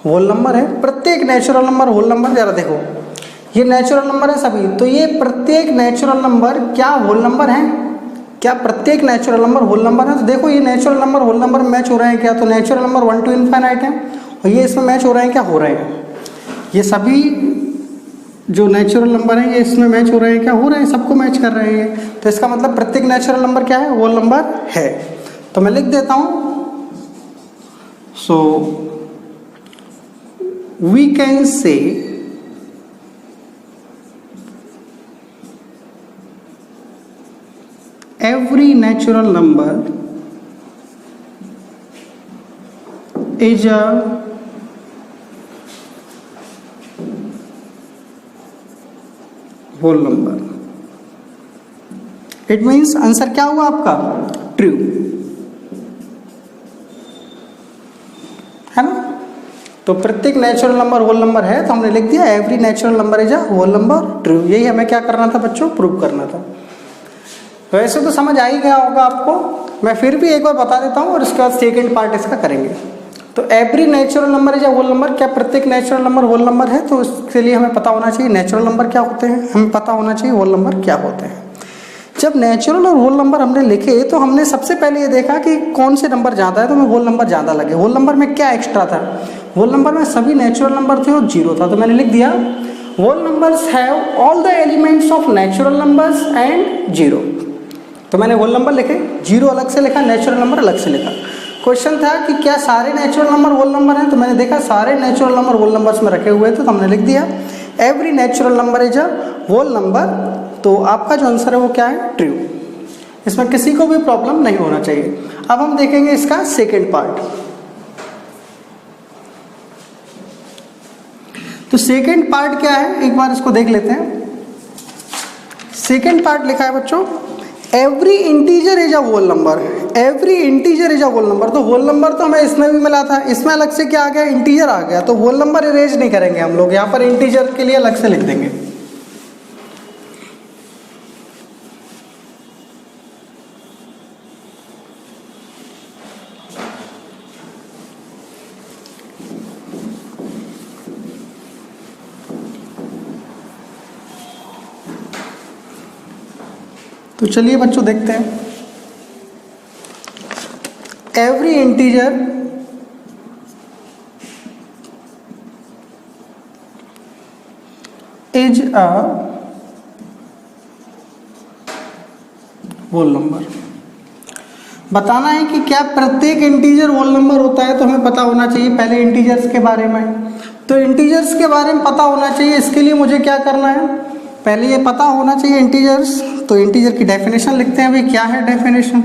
होल नंबर है? प्रत्येक नेचुरल नंबर होल नंबर। जरा देखो, ये नेचुरल नंबर है सभी, तो ये प्रत्येक नेचुरल नंबर क्या होल नंबर है? क्या प्रत्येक नेचुरल नंबर होल नंबर है? तो देखो ये natural number whole number match हो रहे हैं क्या? तो नेचुरल नंबर 1 to इनफाइनाइट है, और ये इसमें मैच हो रहे हैं क्या? हो रहे हैं। ये सभी जो नेचुरल नंबर हैं ये इसमें मैच हो रहे हैं क्या? हो रहे हैं, सबको मैच कर रहे हैं। तो इसका मतलब प्रत्येक नेचुरल नंबर क्या है? होल नंबर है। तो मैं लिख देता हूं, so we can say every natural number is a whole number. It means answer क्या हुआ आपका? ट्रू, है ना। तो प्रत्येक नेचुरल नंबर होल नंबर है, तो हमने लिख दिया every natural number is a whole number, true. यही हमें क्या करना था बच्चों? प्रूव करना था। वैसे तो समझ आ ही गया होगा आपको, मैं फिर भी एक बार बता देता हूँ और उसके बाद सेकेंड पार्ट इसका करेंगे। तो every natural number is a whole number, क्या प्रत्येक नेचुरल नंबर होल नंबर है? तो इसके लिए हमें पता होना चाहिए नेचुरल नंबर क्या होते हैं, हमें पता होना चाहिए होल नंबर क्या होते हैं। जब नेचुरल और होल नंबर हमने लिखे तो हमने सबसे पहले ये देखा कि कौन से नंबर ज़्यादा है, तो हमें होल नंबर ज़्यादा लगे। होल नंबर में क्या एक्स्ट्रा था? होल नंबर में सभी नेचुरल नंबर थे और जीरो था, तो मैंने लिख दिया whole numbers have all the elements of natural numbers and zero. तो मैंने होल नंबर लिखे, जीरो अलग से लिखा, नेचुरल नंबर अलग से लिखा। क्वेश्चन था कि क्या सारे नेचुरल नंबर होल नंबर हैं, तो मैंने देखा सारे नेचुरल नंबर होल नंबर्स में रखे हुए थे, तो हमने लिख दिया every natural number is a whole number. तो आपका जो आंसर है वो क्या है? ट्रू। इसमें किसी को भी प्रॉब्लम नहीं होना चाहिए। अब हम देखेंगे इसका सेकेंड पार्ट। तो सेकेंड पार्ट क्या है, एक बार इसको देख लेते हैं। सेकेंड पार्ट लिखा है बच्चों, every integer is a whole number. Every integer is a whole number. तो होल नंबर तो हमें इसमें भी मिला था, इसमें अलग से क्या आ गया? इंटीजर आ गया। तो होल नंबर इरेज नहीं करेंगे हम लोग, यहाँ पर इंटीजर के लिए अलग से लिख देंगे। तो चलिए बच्चों देखते हैं, every integer is a whole number. बताना है कि क्या प्रत्येक इंटीजर होल नंबर होता है, तो हमें पता होना चाहिए पहले इंटीजर्स के बारे में। तो इंटीजर्स के बारे में पता होना चाहिए, इसके लिए मुझे क्या करना है? पहले ये पता होना चाहिए इंटीजर्स। तो इंटीजर की डेफिनेशन लिखते हैं। अभी क्या है डेफिनेशन?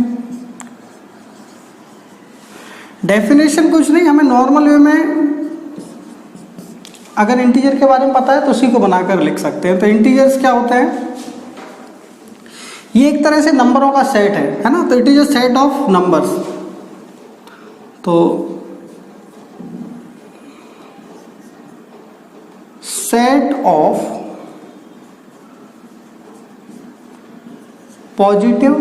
डेफिनेशन कुछ नहीं, हमें नॉर्मल वे में अगर इंटीजर के बारे में पता है तो उसी को बनाकर लिख सकते हैं। तो इंटीजर्स क्या होते हैं, ये एक तरह से नंबरों का सेट है ना। तो it is a set of numbers. तो set of positive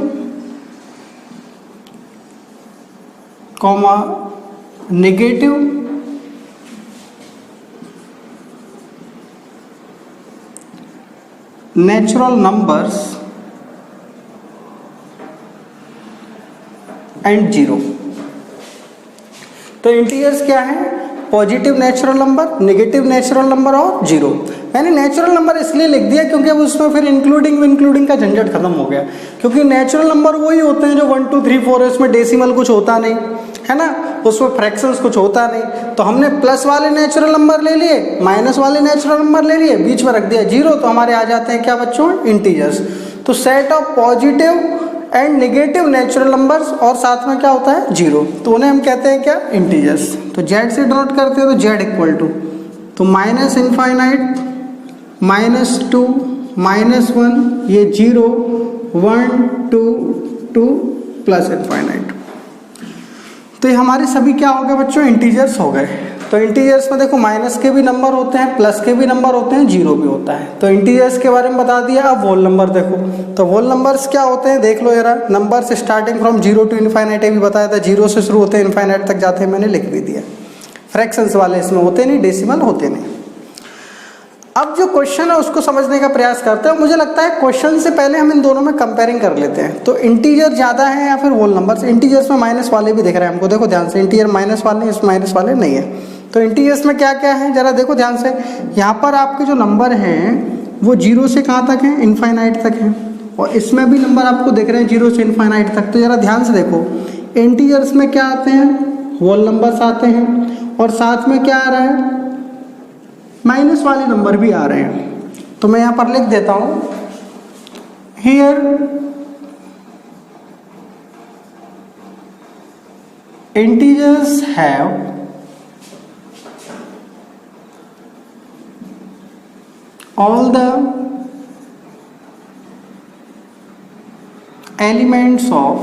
comma negative natural numbers and zero. तो इंटीजर्स क्या है, positive natural number, negative natural number और जीरो। मैंने नेचुरल नंबर इसलिए लिख दिया क्योंकि अब उसमें फिर इंक्लूडिंग का झंझट खत्म हो गया, क्योंकि नेचुरल नंबर वही होते हैं जो 1 2 3 4 है, उसमें डेसिमल कुछ होता नहीं है ना, उसमें फ्रैक्शंस कुछ होता नहीं। तो हमने प्लस वाले नेचुरल नंबर ले लिए, माइनस वाले नेचुरल नंबर ले लिए, बीच में रख दिया जीरो, तो हमारे आ जाते हैं क्या बच्चों, इंटीजर्स। तो set of positive and negative natural numbers और साथ में क्या होता है, जीरो, तो उन्हें हम कहते हैं क्या, इंटीजर्स। तो जेड से डिनोट करते हैं, तो जेड इक्वल टू तो माइनस इनफाइनाइट, -2 -1, ये 0 1 2 2 प्लस इनफाइनाइट। तो ये हमारे सभी क्या हो गए बच्चों, इंटीजर्स हो गए। तो इंटीजर्स में देखो माइनस के भी नंबर होते हैं, प्लस के भी नंबर होते हैं, जीरो भी होता है। तो इंटीजर्स के बारे में बता दिया। अब होल नंबर देखो, तो होल नंबर्स क्या होते हैं देख लो जरा। Numbers starting from 0 to infinite भी बताया था, 0 से शुरू होते हैं इनफाइनाइट तक जाते हैं, मैंने लिख भी दिया। फ्रैक्शंस वाले इसमें होते नहीं, डेसिमल होते नहीं। अब जो क्वेश्चन है उसको समझने का प्रयास करते हैं। मुझे लगता है क्वेश्चन से पहले हम इन दोनों में कंपेयरिंग कर लेते हैं। तो इंटीजर ज़्यादा है या फिर होल नंबर्स। इंटीजर्स में माइनस वाले भी दिख रहे हैं हमको, देखो ध्यान से, इंटीजर माइनस वाले, इसमें माइनस वाले नहीं है। तो इंटीजर्स में क्या क्या है जरा देखो ध्यान से। यहाँ पर आपके जो नंबर हैं वो 0 से कहाँ तक हैं, इनफाइनाइट तक हैं, और इसमें भी नंबर आपको दिख रहे हैं 0 से इनफाइनाइट तक। तो जरा ध्यान से देखो, इंटीजर्स में क्या आते हैं, होल नंबर्स आते हैं, और साथ में क्या आ रहा है, माइनस वाले नंबर भी आ रहे हैं। तो मैं यहाँ पर लिख देता हूँ, here integers have all the elements of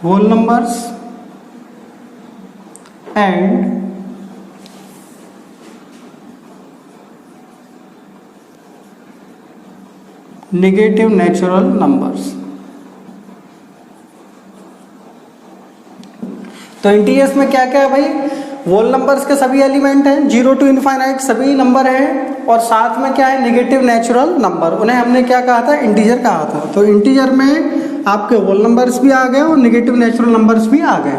whole numbers and negative natural numbers। तो इंटीजर्स में क्या क्या है भाई, होल नंबर्स के सभी एलिमेंट हैं, 0 टू इनफाइनाइट सभी नंबर हैं, और साथ में क्या है, नेगेटिव नेचुरल नंबर, उन्हें हमने क्या कहा था, इंटीजर कहा था। तो इंटीजर में आपके होल नंबर्स भी आ गए और नेगेटिव नेचुरल नंबर्स भी आ गए।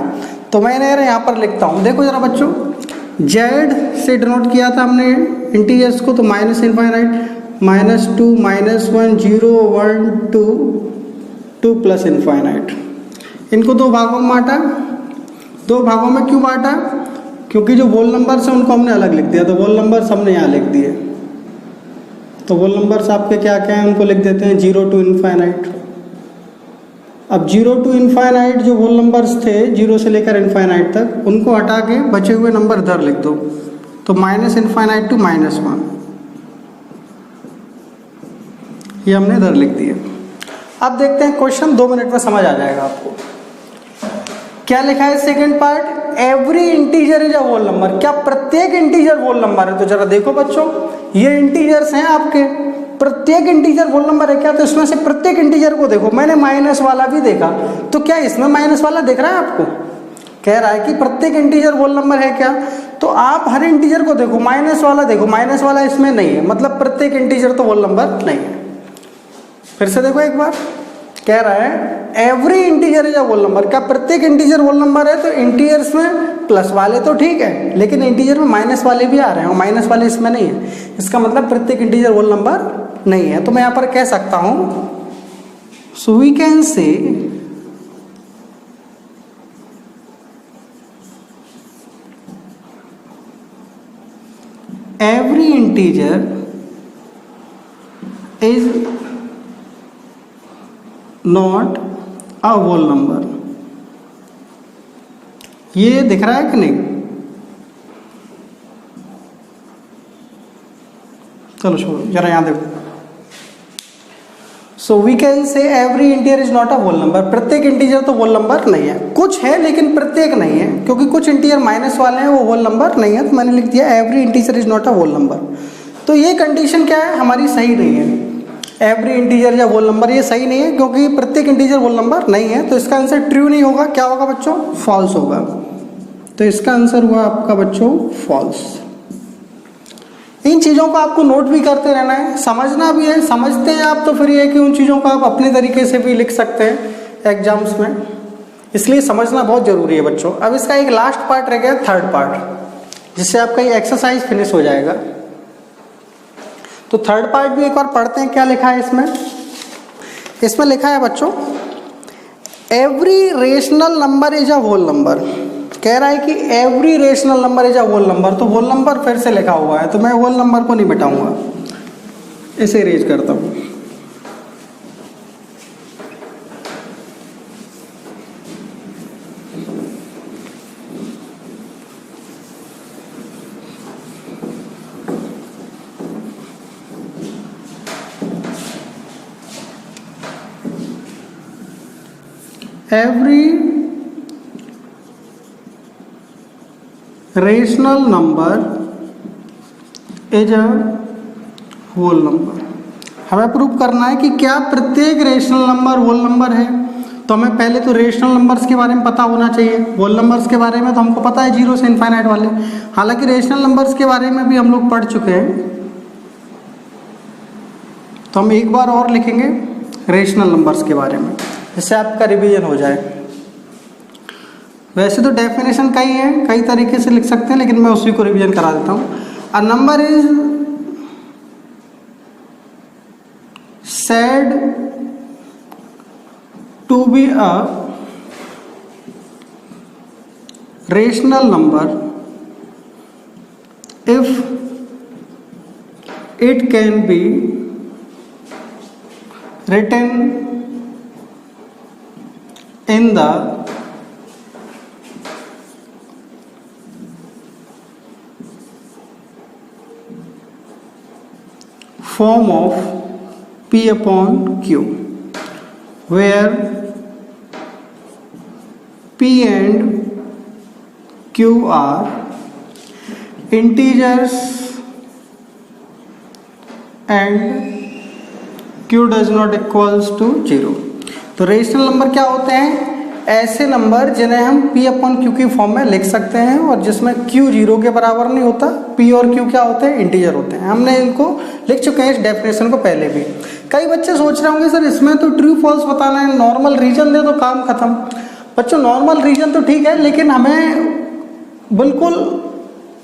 तो मैंने यहाँ पर लिखता हूँ, देखो जरा बच्चों, जेड से डिनोट किया था हमने इंटीजर्स को, तो माइनस इनफाइनाइट, -2 -1 0 1 2 2 प्लस इनफाइनाइट। इनको दो भागों में बांटा। दो भागों में क्यों बांटा, क्योंकि जो होल नंबर्स हैं उनको हमने अलग लिख दिया, तो होल नंबर्स हमने यहाँ लिख दिए। तो होल नंबर्स आपके क्या क्या हैं, उनको लिख देते हैं 0 टू इनफाइनाइट। अब 0 टू इनफाइनाइट जो होल नंबर्स थे 0 से लेकर इनफाइनाइट तक, उनको हटा के बचे हुए नंबर इधर लिख दो। तो माइनस इनफाइनाइट टू -1, ये हमने इधर लिख दिए। अब देखते हैं क्वेश्चन, 2 मिनट में समझ आ जाएगा आपको। क्या लिखा है second part, every integer is a whole number. क्या प्रत्येक इंटीजर होल नंबर है? तो जरा देखो बच्चों, ये इंटीजर्स हैं आपके, प्रत्येक इंटीजर होल नंबर है क्या? तो इसमें से प्रत्येक इंटीजर को देखो, मैंने माइनस वाला भी देखा, तो क्या इसमें माइनस वाला दिख रहा है आपको? कह रहा है कि प्रत्येक इंटीजर होल नंबर है क्या? तो आप हर इंटीजर को देखो, माइनस वाला देखो, माइनस वाला इसमें नहीं है, मतलब प्रत्येक इंटीजर तो होल नंबर नहीं है। फिर से देखो एक बार, कह रहा है every integer is a whole number. क्या प्रत्येक इंटीजर होल नंबर है? तो इंटीजर्स में प्लस वाले तो ठीक है, लेकिन इंटीजर में माइनस वाले भी आ रहे हैं, और माइनस वाले इसमें नहीं है, इसका मतलब प्रत्येक इंटीजर होल नंबर नहीं है। तो मैं यहां पर कह सकता हूं, so we can say every integer is not a whole number। ये दिख रहा है कि नहीं? चलो छोड़ो, जरा यहाँ देखो। So we can say every integer is not a whole number. प्रत्येक इंटीजर तो होल नंबर नहीं है, कुछ है लेकिन प्रत्येक नहीं है, क्योंकि कुछ इंटीजर माइनस वाले हैं वो होल नंबर नहीं है, तो मैंने लिख दिया every integer is not a whole number. तो ये कंडीशन क्या है, हमारी सही नहीं है। एवरी इंटीजर या होल नंबर ये सही नहीं है, क्योंकि प्रत्येक इंटीजर होल नंबर नहीं है, तो इसका आंसर ट्रू नहीं होगा। क्या होगा बच्चों? फॉल्स होगा। तो इसका आंसर हुआ आपका बच्चों फॉल्स। इन चीज़ों को आपको नोट भी करते रहना है, समझना भी है। समझते हैं आप तो फिर ये है कि उन चीज़ों को आप अपने तरीके से भी लिख सकते हैं एग्जाम्स में, इसलिए समझना बहुत ज़रूरी है बच्चों। अब इसका एक लास्ट पार्ट रह गया, थर्ड पार्ट, जिससे आपका ये एक्सरसाइज फिनिश हो जाएगा। तो थर्ड पार्ट भी एक बार पढ़ते हैं, क्या लिखा है इसमें। इसमें लिखा है बच्चों every rational number is a whole number. कह रहा है कि every rational number is a whole number, तो होल नंबर फिर से लिखा हुआ है, तो मैं होल नंबर को नहीं मिटाऊंगा, इसे इरेज करता हूं। Every rational number is a whole number. हमें प्रूव करना है कि क्या प्रत्येक रेशनल नंबर होल नंबर है। तो हमें पहले तो रेशनल नंबर्स के बारे में पता होना चाहिए। होल नंबर्स के बारे में तो हमको पता है, 0 से इनफाइनाइट वाले। हालांकि रेशनल नंबर्स के बारे में भी हम लोग पढ़ चुके हैं, तो हम एक बार और लिखेंगे रेशनल नंबर्स के बारे में, जिससे आपका रिवीजन हो जाए। वैसे तो डेफिनेशन कई हैं, कई तरीके से लिख सकते हैं, लेकिन मैं उसी को रिवीजन करा देता हूँ। अ number is said to be a rational number if it can be written in the form of P upon Q, where P and Q are integers and Q does not equals to 0। तो rational number क्या होते हैं? ऐसे number जिन्हें हम P upon Q की form में लिख सकते हैं और जिसमें Q 0 के बराबर नहीं होता। P और Q क्या होते हैं? इंटीजर होते हैं। हमने इनको लिख चुके हैं इस डेफिनेशन को पहले भी। कई बच्चे सोच रहे होंगे सर इसमें तो ट्रू फॉल्स बताना है, नॉर्मल रीजन दे तो काम खत्म। बच्चों नॉर्मल रीजन तो ठीक है, लेकिन हमें बिल्कुल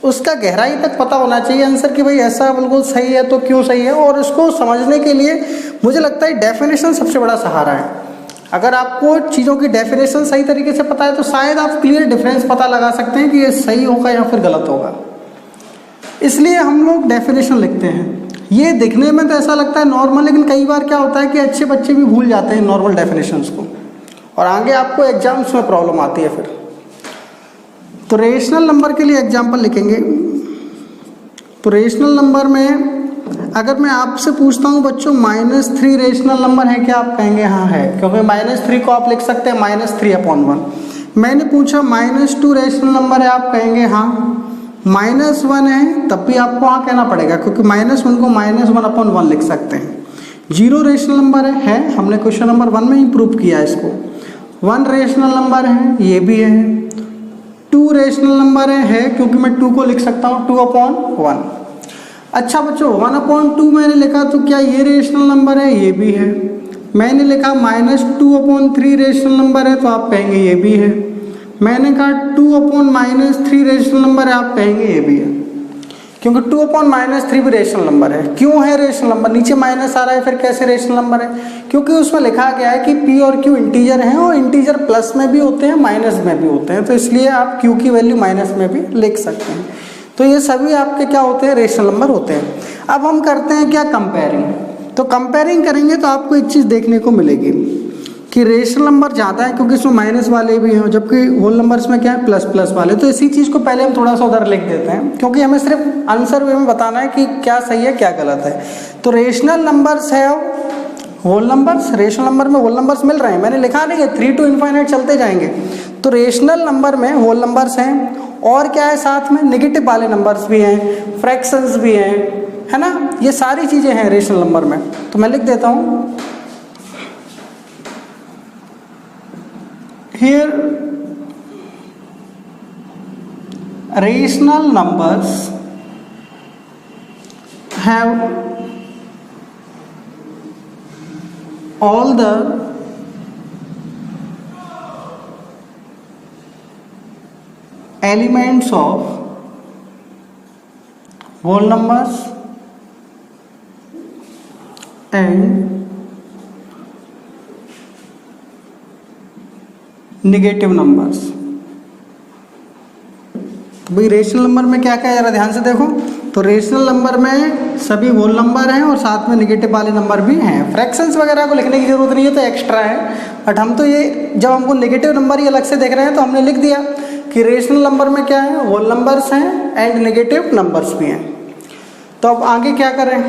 उसका गहराई तक पता होना चाहिए आंसर कि भाई ऐसा बिल्कुल सही है तो क्यों सही है। और इसको समझने के लिए मुझे लगता है डेफिनेशन सबसे बड़ा सहारा है। अगर आपको चीज़ों की डेफिनेशन सही तरीके से पता है तो शायद आप क्लियर डिफरेंस पता लगा सकते हैं कि ये सही होगा या फिर गलत होगा। इसलिए हम लोग डेफिनेशन लिखते हैं। ये दिखने में तो ऐसा लगता है नॉर्मल, लेकिन कई बार क्या होता है कि अच्छे बच्चे भी भूल जाते हैं नॉर्मल डेफिनेशंस को, और आगे आपको एग्जाम्स में प्रॉब्लम आती है फिर। तो रेशनल नंबर के लिए एग्जाम्पल लिखेंगे। तो रेशनल नंबर में अगर मैं आपसे पूछता हूँ बच्चों -3 रेशनल नंबर है क्या? आप कहेंगे हाँ है, क्योंकि -3 को आप लिख सकते हैं -3/1। मैंने पूछा -2 रेशनल नंबर है, आप कहेंगे हाँ। -1 है तब भी आपको हाँ कहना पड़ेगा, क्योंकि -1 को -1/1 लिख सकते हैं। 0 रेशनल नंबर है, हमने क्वेश्चन नंबर 1 में ही प्रूव किया इसको। 1 रेशनल नंबर है, ये भी है। 2 रेशनल नंबर है, क्योंकि मैं 2 को लिख सकता हूँ 2/1। अच्छा बच्चों 1/2 मैंने लिखा, तो क्या ये रेशनल नंबर है? ये भी है। मैंने लिखा -2/3 रेशनल नंबर है, तो आप कहेंगे ये भी है। मैंने कहा 2/-3 रेशनल नंबर है, आप कहेंगे ये भी है, क्योंकि 2/-3 भी रेशनल नंबर है। क्यों है रेशनल नंबर? नीचे माइनस आ रहा है, फिर कैसे रेशनल नंबर है? क्योंकि उसमें लिखा गया है कि P और Q इंटीजर हैं, और इंटीजर प्लस में भी होते हैं माइनस में भी होते हैं, तो इसलिए आप Q की वैल्यू माइनस में भी लिख सकते हैं। तो ये सभी आपके क्या होते हैं? रेशनल नंबर होते हैं। अब हम करते हैं क्या? कंपेयरिंग। तो कंपेयरिंग करेंगे तो आपको एक चीज़ देखने को मिलेगी। कि रेशनल नंबर ज़्यादा है क्योंकि इसमें माइनस वाले भी हैं, जबकि होल नंबर्स में क्या है प्लस प्लस वाले। तो इसी चीज़ को पहले हम थोड़ा सा उधर लिख देते हैं, क्योंकि हमें सिर्फ आंसर वे में बताना है कि क्या सही है क्या गलत है। तो रेशनल नंबर्स है होल नंबर्स, रेशनल नंबर में होल नंबर्स मिल रहे हैं, मैंने लिखा नहीं है 3 to इनफाइनाइट चलते जाएंगे। तो रेशनल नंबर में होल नंबर्स हैं, और क्या है साथ में नेगेटिव वाले नंबर्स भी हैं, फ्रैक्शंस भी हैं, है ना, ये सारी चीज़ें हैं रेशनल नंबर में। तो मैं लिख देता हूँ here rational numbers have all the elements of whole numbers and negative numbers. तो भाई रेशनल नंबर में क्या क्या है जरा ध्यान से देखो। तो रेशनल नंबर में सभी होल नंबर हैं और साथ में नेगेटिव वाले नंबर भी हैं। फ्रैक्शंस वगैरह को लिखने की जरूरत नहीं है, तो एक्स्ट्रा है, बट हम तो ये जब हमको नेगेटिव नंबर ही अलग से देख रहे हैं तो हमने लिख दिया कि रेशनल नंबर में क्या है होल नंबर्स हैं एंड नेगेटिव नंबर्स भी हैं। तो अब आगे क्या करें,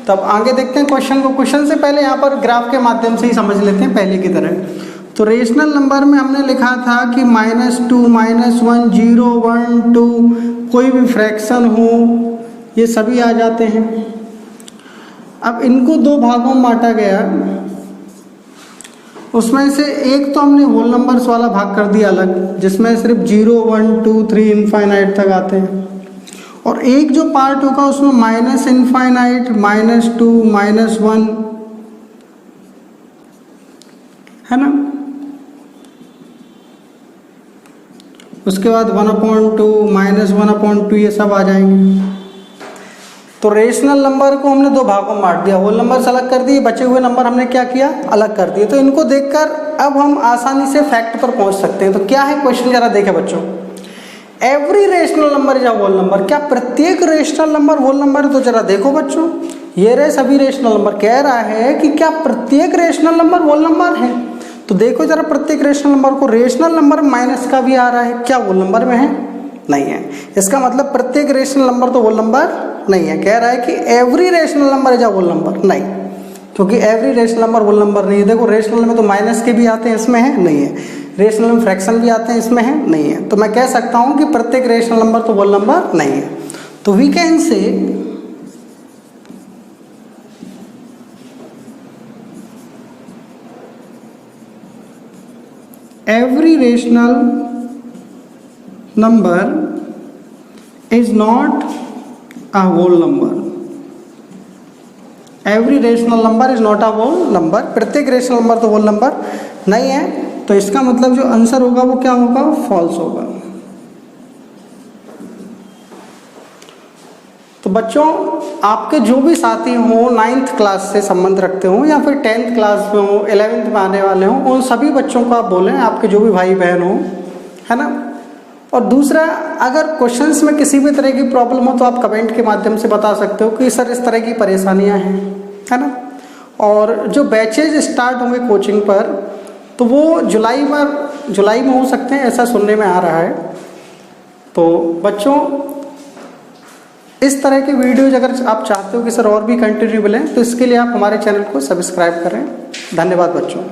तब आगे देखते हैं क्वेश्चन को। क्वेश्चन से पहले यहाँ पर ग्राफ के माध्यम से ही समझ लेते हैं पहले की तरह। तो रेशनल नंबर में हमने लिखा था कि -2, -1, 0, 1, 2 कोई भी फ्रैक्शन हो ये सभी आ जाते हैं। अब इनको दो भागों में बांटा गया, उसमें से एक तो हमने होल नंबर्स वाला भाग कर दिया अलग, जिसमें सिर्फ 0, 1, 2, 3 इनफाइनाइट तक आते हैं, और एक जो पार्ट होगा उसमें माइनस इनफाइनाइट, -2, -1, है ना, उसके बाद 1/2, -1/2 ये सब आ जाएंगे। तो रेशनल नंबर को हमने दो भागों में बांट दिया, होल नंबर अलग कर दिए, बचे हुए नंबर हमने क्या किया अलग कर दिए। तो इनको देखकर अब हम आसानी से फैक्ट पर पहुंच सकते हैं। तो क्या है क्वेश्चन जरा देखें बच्चों। Every rational number is a whole number, क्या प्रत्येक रेशनल नंबर होल नंबर है? तो जरा देखो बच्चों, ये रहे सभी रेशनल नंबर। कह रहा है कि क्या प्रत्येक रेशनल नंबर होल नंबर है? तो देखो जरा प्रत्येक रेशनल नंबर को, रेशनल नंबर माइनस का भी आ रहा है, क्या होल नंबर में है? नहीं है। इसका मतलब प्रत्येक रेशनल नंबर तो होल नंबर नहीं है। कह रहा है कि every rational number is a whole number, नहीं, क्योंकि every rational number whole number नहीं है। देखो रेशनल में तो माइनस के भी आते हैं, इसमें है नहीं है। रेशनल में फ्रैक्शन भी आते हैं, इसमें है नहीं है। तो मैं कह सकता हूं कि प्रत्येक रेशनल नंबर तो होल नंबर नहीं है। तो we can say every rational number is not a whole number. Every rational number is not a whole number. प्रत्येक रेशनल नंबर तो होल नंबर नहीं है। तो इसका मतलब जो आंसर होगा वो क्या होगा? फॉल्स होगा। तो बच्चों, आपके जो भी साथी हों 9th क्लास से संबंध रखते हो या फिर 10th क्लास में हो, 11th में आने वाले हों, उन सभी बच्चों को आप बोलें, आपके जो भी भाई बहन हो, है ना। और दूसरा, अगर क्वेश्चंस में किसी भी तरह की प्रॉब्लम हो तो आप कमेंट के माध्यम से बता सकते हो कि सर इस तरह की परेशानियां हैं, है ना। और जो बैचेज स्टार्ट होंगे कोचिंग पर, तो वो जुलाई में हो सकते हैं, ऐसा सुनने में आ रहा है। तो बच्चों, इस तरह के वीडियोज अगर आप चाहते हो कि सर और भी कंटिन्यू मिलें, तो इसके लिए आप हमारे चैनल को सब्सक्राइब करें। धन्यवाद बच्चों।